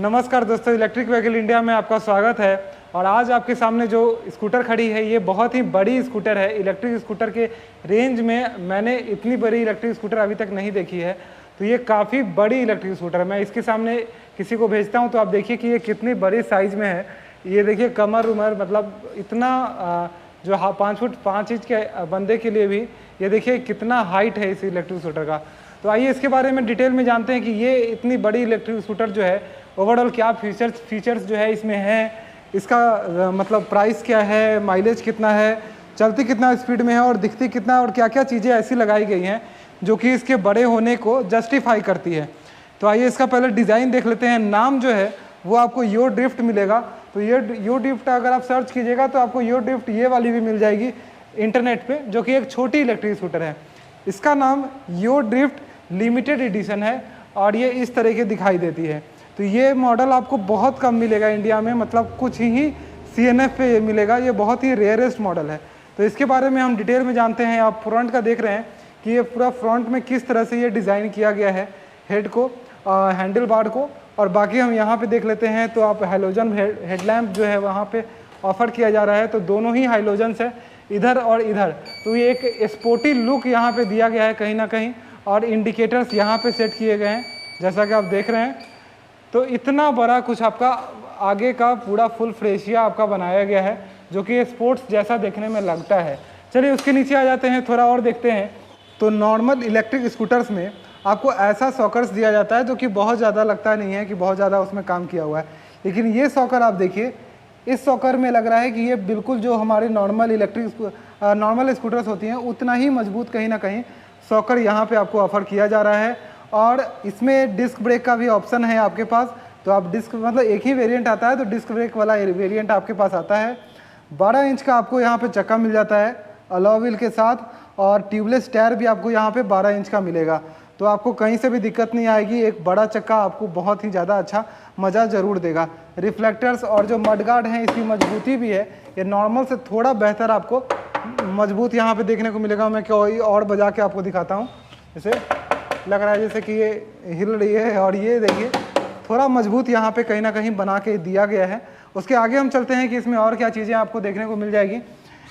नमस्कार दोस्तों, electric vehicle India में आपका स्वागत है। और आज आपके सामने जो स्कूटर खड़ी है ये बहुत ही बड़ी स्कूटर है। इलेक्ट्रिक स्कूटर के रेंज में मैंने इतनी बड़ी इलेक्ट्रिक स्कूटर अभी तक नहीं देखी है, तो ये काफ़ी बड़ी इलेक्ट्रिक स्कूटर है। मैं इसके सामने किसी को भेजता हूँ तो आप देखिए कि ये कितनी बड़ी साइज़ में है। ये देखिए कमर उमर मतलब इतना जो 5 फुट 5 इंच के बंदे के लिए भी ये देखिए कितना हाइट है इस इलेक्ट्रिक स्कूटर का। तो आइए इसके बारे में डिटेल में जानते हैं कि ये इतनी बड़ी इलेक्ट्रिक स्कूटर जो है ओवरऑल क्या फीचर्स जो है इसमें है, इसका मतलब प्राइस क्या है, माइलेज कितना है, चलती कितना स्पीड में है और दिखती कितना, और क्या क्या चीज़ें ऐसी लगाई गई हैं जो कि इसके बड़े होने को जस्टिफाई करती है। तो आइए इसका पहले डिज़ाइन देख लेते हैं। नाम जो है वो आपको यो ड्रिफ्ट मिलेगा। तो ये यो ड्रिफ्ट अगर आप सर्च कीजिएगा तो आपको यो ड्रिफ्ट ये वाली भी मिल जाएगी इंटरनेट पे, जो कि एक छोटी इलेक्ट्रिक स्कूटर है। इसका नाम यो ड्रिफ्ट लिमिटेड एडिशन है और ये इस तरह की दिखाई देती है। तो ये मॉडल आपको बहुत कम मिलेगा इंडिया में, मतलब कुछ ही CNF पे ये मिलेगा। ये बहुत ही रेयरेस्ट मॉडल है। तो इसके बारे में हम डिटेल में जानते हैं। आप फ्रंट का देख रहे हैं कि ये पूरा फ्रंट में किस तरह से ये डिज़ाइन किया गया है, हेड को, हैंडल बार को। और बाकी हम यहाँ पे देख लेते हैं तो आप हैलोजन हेडलैम्प जो है वहाँ पे ऑफर किया जा रहा है। तो दोनों ही हाइलोजन्स है, इधर और इधर। तो ये एक स्पोर्टी लुक यहाँ पे दिया गया है कहीं ना कहीं, और इंडिकेटर्स यहाँ पे सेट किए गए हैं जैसा कि आप देख रहे हैं। तो इतना बड़ा कुछ आपका आगे का पूरा फुल फ्रेशिया आपका बनाया गया है, जो कि स्पोर्ट्स जैसा देखने में लगता है। चलिए उसके नीचे आ जाते हैं, थोड़ा और देखते हैं। तो नॉर्मल इलेक्ट्रिक स्कूटर्स में आपको ऐसा सॉकर्स दिया जाता है जो कि बहुत ज़्यादा लगता नहीं है कि बहुत ज़्यादा उसमें काम किया हुआ है, लेकिन ये सॉकर आप देखिए, इस सॉकर में लग रहा है कि ये बिल्कुल जो हमारे नॉर्मल स्कूटर्स होती हैं उतना ही मजबूत कहीं ना कहीं सॉकर यहाँ पे आपको ऑफर किया जा रहा है। और इसमें डिस्क ब्रेक का भी ऑप्शन है आपके पास। तो आप डिस्क मतलब एक ही वेरिएंट आता है, तो डिस्क ब्रेक वाला वेरिएंट आपके पास आता है। 12 इंच का आपको यहाँ पे चक्का मिल जाता है अलॉय व्हील के साथ, और ट्यूबलेस टायर भी आपको यहाँ पे 12 इंच का मिलेगा। तो आपको कहीं से भी दिक्कत नहीं आएगी। एक बड़ा चक्का आपको बहुत ही ज़्यादा अच्छा मज़ा ज़रूर देगा। रिफ्लेक्टर्स और जो मडगार्ड हैं इसकी मजबूती भी है, ये नॉर्मल से थोड़ा बेहतर आपको मजबूत यहाँ पे देखने को मिलेगा। मैं कोई और बजा के आपको दिखाता हूँ। जैसे लग रहा है जैसे कि ये हिल रही है, और ये देखिए थोड़ा मजबूत यहाँ पे कहीं ना कहीं बना के दिया गया है। उसके आगे हम चलते हैं कि इसमें और क्या चीज़ें आपको देखने को मिल जाएगी।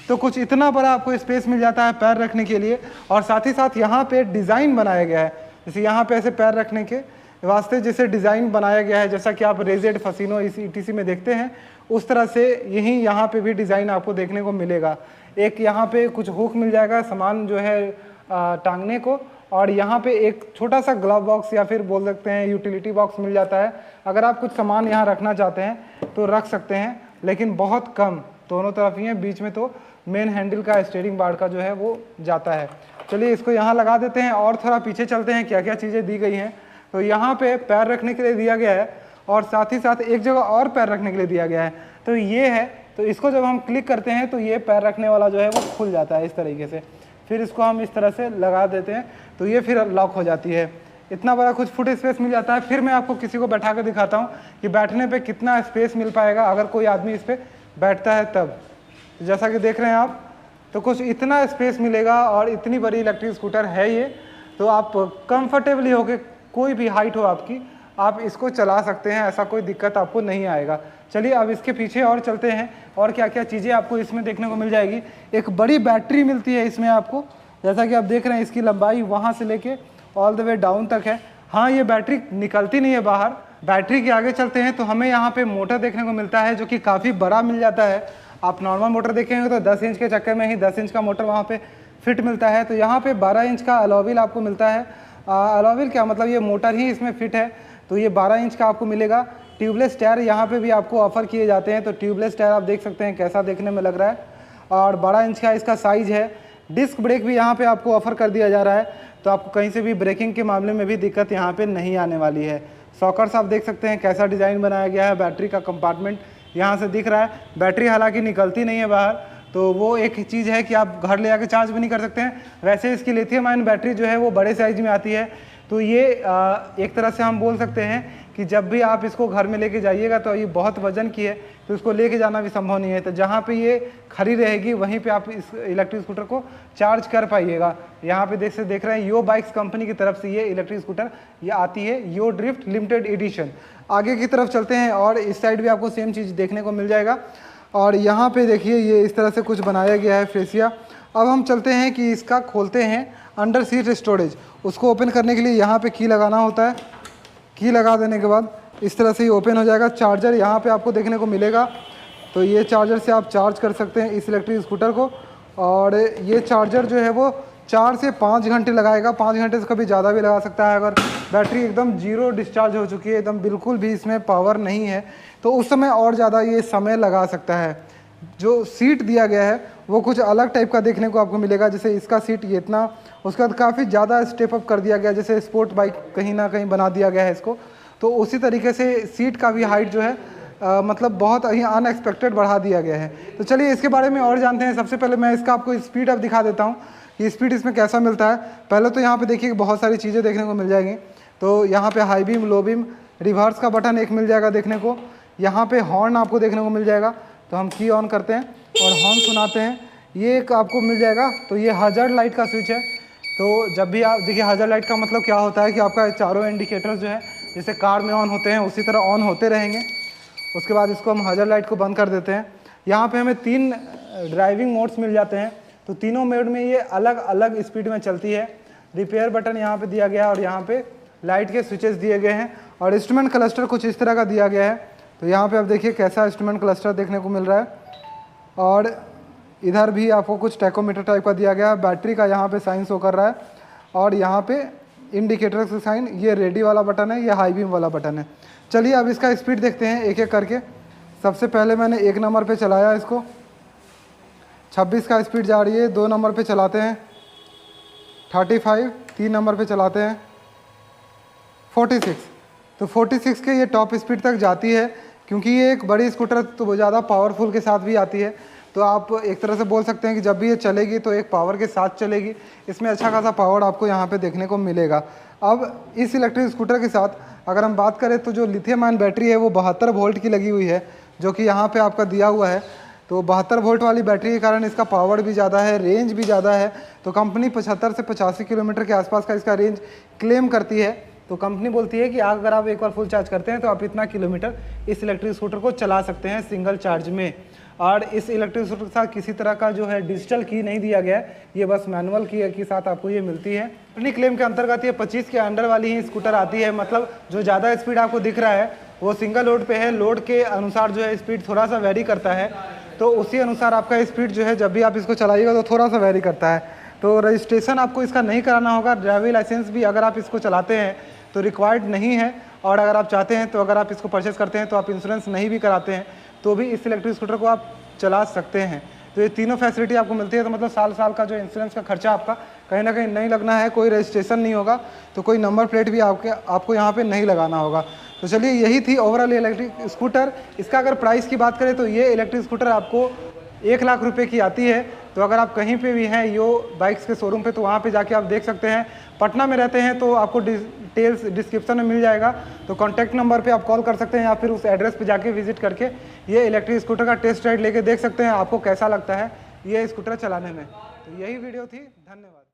तो कुछ इतना बड़ा आपको स्पेस मिल जाता है पैर रखने के लिए, और साथ ही साथ यहाँ पे डिज़ाइन बनाया गया है। जैसे यहाँ पे ऐसे पैर रखने के वास्ते जैसे डिज़ाइन बनाया गया है, जैसा कि आप रेजेड फसीनो इस ETC में देखते हैं, उस तरह से यही यहाँ पे भी डिज़ाइन आपको देखने को मिलेगा। एक यहाँ पे कुछ हुक मिल जाएगा सामान जो है टांगने को, और यहाँ पे एक छोटा सा ग्लव बॉक्स या फिर बोल सकते हैं यूटिलिटी बॉक्स मिल जाता है। अगर आप कुछ सामान यहाँ रखना चाहते हैं तो रख सकते हैं, लेकिन बहुत कम, दोनों तरफ ही है। बीच में तो मेन हैंडल का स्टीयरिंग बार का जो है वो जाता है। चलिए इसको यहाँ लगा देते हैं और थोड़ा पीछे चलते हैं क्या क्या चीज़ें दी गई हैं। तो यहाँ पे पैर रखने के लिए दिया गया है, और साथ ही साथ एक जगह और पैर रखने के लिए दिया गया है। तो ये है, तो इसको जब हम क्लिक करते हैं तो ये पैर रखने वाला जो है वो खुल जाता है इस तरीके से। फिर इसको हम इस तरह से लगा देते हैं तो ये फिर लॉक हो जाती है। इतना बड़ा कुछ फुट स्पेस मिल जाता है। फिर मैं आपको किसी को बैठा कर दिखाता हूँ कि बैठने पे कितना स्पेस मिल पाएगा अगर कोई आदमी इस पर बैठता है तब। जैसा कि देख रहे हैं आप, तो कुछ इतना स्पेस मिलेगा, और इतनी बड़ी इलेक्ट्रिक स्कूटर है ये। तो आप कंफर्टेबली होकर, कोई भी हाइट हो आपकी, आप इसको चला सकते हैं, ऐसा कोई दिक्कत आपको नहीं आएगा। चलिए अब इसके पीछे और चलते हैं और क्या क्या चीज़ें आपको इसमें देखने को मिल जाएगी। एक बड़ी बैटरी मिलती है इसमें आपको, जैसा कि आप देख रहे हैं इसकी लंबाई वहाँ से लेके ऑल द वे डाउन तक है। हाँ, ये बैटरी निकलती नहीं है बाहर। बैटरी के आगे चलते हैं तो हमें यहाँ पे मोटर देखने को मिलता है जो कि काफ़ी बड़ा मिल जाता है। आप नॉर्मल मोटर देखेंगे तो 10 इंच के चक्कर में ही 10 इंच का मोटर वहाँ पे फिट मिलता है। तो यहाँ पे 12 इंच का अलॉय व्हील आपको मिलता है। अलॉय व्हील क्या मतलब, ये मोटर ही इसमें फिट है, तो ये 12 इंच का आपको मिलेगा। ट्यूबलेस टायर यहाँ पे भी आपको ऑफर किए जाते हैं। तो ट्यूबलेस टायर आप देख सकते हैं कैसा देखने में लग रहा है, और 12 इंच का इसका साइज़ है। डिस्क ब्रेक भी यहाँ पे आपको ऑफर कर दिया जा रहा है, तो आपको कहीं से भी ब्रेकिंग के मामले में भी दिक्कत यहाँ पे नहीं आने वाली है। सॉकर्स आप देख सकते हैं कैसा डिज़ाइन बनाया गया है। बैटरी का कंपार्टमेंट यहाँ से दिख रहा है। बैटरी हालांकि निकलती नहीं है बाहर, तो वो एक चीज़ है कि आप घर ले आके चार्ज भी नहीं कर सकते हैं। वैसे इसकी लिथियम आयन बैटरी जो है वो बड़े साइज में आती है। तो ये एक तरह से हम बोल सकते हैं कि जब भी आप इसको घर में लेके जाइएगा तो ये बहुत वजन की है, तो इसको लेके जाना भी संभव नहीं है। तो जहाँ पे ये खड़ी रहेगी वहीं पे आप इस इलेक्ट्रिक स्कूटर को चार्ज कर पाइएगा। यहाँ पे देख रहे हैं यो बाइक्स कंपनी की तरफ से ये इलेक्ट्रिक स्कूटर ये आती है, यो ड्रिफ्ट लिमिटेड एडिशन। आगे की तरफ चलते हैं और इस साइड भी आपको सेम चीज़ देखने को मिल जाएगा। और यहाँ पे देखिए ये इस तरह से कुछ बनाया गया है फेसिया। अब हम चलते हैं कि इसका खोलते हैं अंडर सीट स्टोरेज। उसको ओपन करने के लिए यहाँ पे की लगाना होता है। की लगा देने के बाद इस तरह से ही ओपन हो जाएगा। चार्जर यहाँ पे आपको देखने को मिलेगा, तो ये चार्जर से आप चार्ज कर सकते हैं इस इलेक्ट्रिक स्कूटर को। और ये चार्जर जो है वो 4 से 5 घंटे लगाएगा, 5 घंटे से कभी ज़्यादा भी लगा सकता है। अगर बैटरी एकदम जीरो डिस्चार्ज हो चुकी है, एकदम बिल्कुल भी इसमें पावर नहीं है, तो उस समय और ज़्यादा ये समय लगा सकता है। जो सीट दिया गया है वो कुछ अलग टाइप का देखने को आपको मिलेगा, जैसे इसका सीट ये इतना, उसके बाद काफ़ी ज़्यादा स्टेप अप कर दिया गया, जैसे स्पोर्ट बाइक कहीं ना कहीं बना दिया गया है इसको। तो उसी तरीके से सीट का भी हाइट जो है मतलब बहुत ही अनएक्सपेक्टेड बढ़ा दिया गया है। तो चलिए इसके बारे में और जानते हैं। सबसे पहले मैं इसका आपको स्पीड अप दिखा देता हूँ कि स्पीड इसमें कैसा मिलता है। पहले तो यहाँ पे देखिए बहुत सारी चीज़ें देखने को मिल जाएंगी। तो यहाँ पे high beam, low beam, reverse का बटन एक मिल जाएगा देखने को। यहाँ पे हॉर्न आपको देखने को मिल जाएगा, तो हम की ऑन करते हैं और हॉर्न सुनाते हैं, ये एक आपको मिल जाएगा। तो ये हज़ार्ड लाइट का स्विच है। तो जब भी आप देखिए हज़ार्ड लाइट का मतलब क्या होता है कि आपका चारों इंडिकेटर्स जो है जैसे कार में ऑन होते हैं उसी तरह ऑन होते रहेंगे। उसके बाद इसको हम हज़ार्ड लाइट को बंद कर देते हैं। यहाँ पे हमें 3 ड्राइविंग मोड्स मिल जाते हैं, तो तीनों मोड में ये अलग अलग स्पीड में चलती है। रिपेयर बटन यहाँ पे दिया गया है और यहाँ पे लाइट के स्विचेस दिए गए हैं। और इंस्ट्रूमेंट क्लस्टर कुछ इस तरह का दिया गया है। तो यहाँ पे आप देखिए कैसा इंस्ट्रूमेंट क्लस्टर देखने को मिल रहा है। और इधर भी आपको कुछ टैकोमीटर टाइप का दिया गया है। बैटरी का यहाँ पे साइन शो कर रहा है। और यहाँ पे इंडिकेटर का साइन, ये रेडी वाला बटन है, ये हाई बीम वाला बटन है। चलिए अब इसका स्पीड देखते हैं एक एक करके। सबसे पहले मैंने 1 नंबर पे चलाया इसको, 26 का स्पीड जा रही है। 2 नंबर पे चलाते हैं 35, 3 नंबर पे चलाते हैं 46। तो 46 के ये टॉप स्पीड तक जाती है। क्योंकि ये एक बड़ी स्कूटर तो वो ज़्यादा पावरफुल के साथ भी आती है, तो आप एक तरह से बोल सकते हैं कि जब भी ये चलेगी तो एक पावर के साथ चलेगी। इसमें अच्छा खासा पावर आपको यहाँ पे देखने को मिलेगा। अब इस इलेक्ट्रिक स्कूटर के साथ अगर हम बात करें तो जो लिथियम आयन बैटरी है वो 72 वोल्ट की लगी हुई है, जो कि यहाँ पे आपका दिया हुआ है। तो 72 वोल्ट वाली बैटरी के कारण इसका पावर भी ज़्यादा है, रेंज भी ज़्यादा है। तो कंपनी 75 से 85 किलोमीटर के आसपास का इसका रेंज क्लेम करती है। तो कंपनी बोलती है कि अगर आप एक बार फुल चार्ज करते हैं तो आप इतना किलोमीटर इस इलेक्ट्रिक स्कूटर को चला सकते हैं सिंगल चार्ज में। और इस इलेक्ट्रिक स्कूटर के साथ किसी तरह का जो है डिजिटल की नहीं दिया गया है, ये बस मैनुअल की के साथ आपको ये मिलती है। अपनी क्लेम के अंतर्गत ये 25 के अंडर वाली ही स्कूटर आती है। मतलब जो ज़्यादा स्पीड आपको दिख रहा है वो सिंगल लोड पे है, लोड के अनुसार जो है स्पीड थोड़ा सा वेरी करता है। तो उसी अनुसार आपका स्पीड जो है जब भी आप इसको चलाइएगा तो थोड़ा सा वेरी करता है। तो रजिस्ट्रेशन आपको इसका नहीं कराना होगा। ड्राइविंग लाइसेंस भी अगर आप इसको चलाते हैं तो रिक्वायर्ड नहीं है। और अगर आप चाहते हैं तो अगर आप इसको परचेस करते हैं तो आप इंश्योरेंस नहीं भी कराते हैं तो भी इस इलेक्ट्रिक स्कूटर को आप चला सकते हैं। तो ये तीनों फैसिलिटी आपको मिलती है। तो मतलब साल का जो इंश्योरेंस का खर्चा आपका कहीं ना कहीं नहीं लगना है, कोई रजिस्ट्रेशन नहीं होगा, तो कोई नंबर प्लेट भी आपको यहाँ पे नहीं लगाना होगा। तो चलिए यही थी ओवरऑल इलेक्ट्रिक स्कूटर। इसका अगर प्राइस की बात करें तो ये इलेक्ट्रिक स्कूटर आपको 1 लाख रुपए की आती है। तो अगर आप कहीं पे भी हैं यो बाइक्स के शोरूम पे तो वहाँ पे जाके आप देख सकते हैं। पटना में रहते हैं तो आपको डिटेल्स डिस्क्रिप्शन में मिल जाएगा, तो कॉन्टैक्ट नंबर पे आप कॉल कर सकते हैं या फिर उस एड्रेस पे जाके विजिट करके ये इलेक्ट्रिक स्कूटर का टेस्ट राइड लेके देख सकते हैं आपको कैसा लगता है ये स्कूटर चलाने में। तो यही वीडियो थी, धन्यवाद।